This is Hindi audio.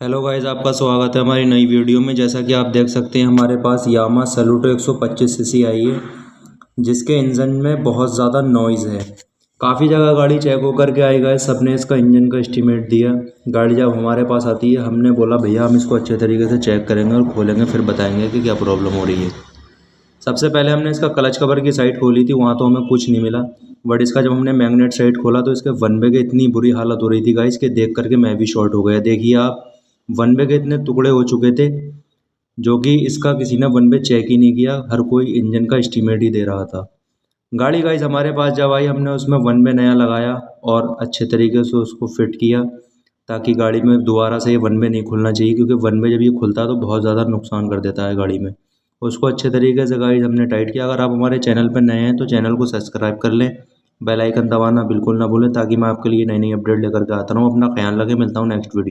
हेलो गाइस, आपका स्वागत है हमारी नई वीडियो में। जैसा कि आप देख सकते हैं हमारे पास यामा सलूटो 125 सीसी आई है, जिसके इंजन में बहुत ज़्यादा नॉइज़ है। काफ़ी जगह गाड़ी चेक होकर के आई गाइस, सबने इसका इंजन का एस्टीमेट दिया। गाड़ी जब हमारे पास आती है हमने बोला भैया हम इसको अच्छे तरीके से चेक करेंगे और खोलेंगे, फिर बताएंगे कि क्या प्रॉब्लम हो रही है। सबसे पहले हमने इसका क्लच कवर की साइड खोली थी, वहाँ तो हमें कुछ नहीं मिला। बट इसका जब हमने मैग्नेट साइड खोला तो इसके वन वे के इतनी बुरी हालत हो रही थी गाइस कि देख करके मैं भी शॉर्ट हो गया। देखिए आप, वन वे के इतने टुकड़े हो चुके थे, जो कि इसका किसी ने वन वे चेक ही नहीं किया, हर कोई इंजन का एस्टीमेट ही दे रहा था। गाड़ी गाइस हमारे पास जब आई हमने उसमें वन वे नया लगाया और अच्छे तरीके से उसको फिट किया, ताकि गाड़ी में दोबारा से ये वन वे नहीं खुलना चाहिए, क्योंकि वन वे जब ये खुलता है तो बहुत ज़्यादा नुकसान कर देता है गाड़ी में। उसको अच्छे तरीके से गाइस हमने टाइट किया। अगर आप हमारे चैनल पर नए हैं तो चैनल को सब्सक्राइब कर लें, बेल आइकन दबाना बिल्कुल ना भूलें, ताकि मैं आपके लिए नई नई अपडेट लेकर के आता रहूँ। अपना ख्याल रखें, मिलता हूँ नेक्स्ट वीडियो।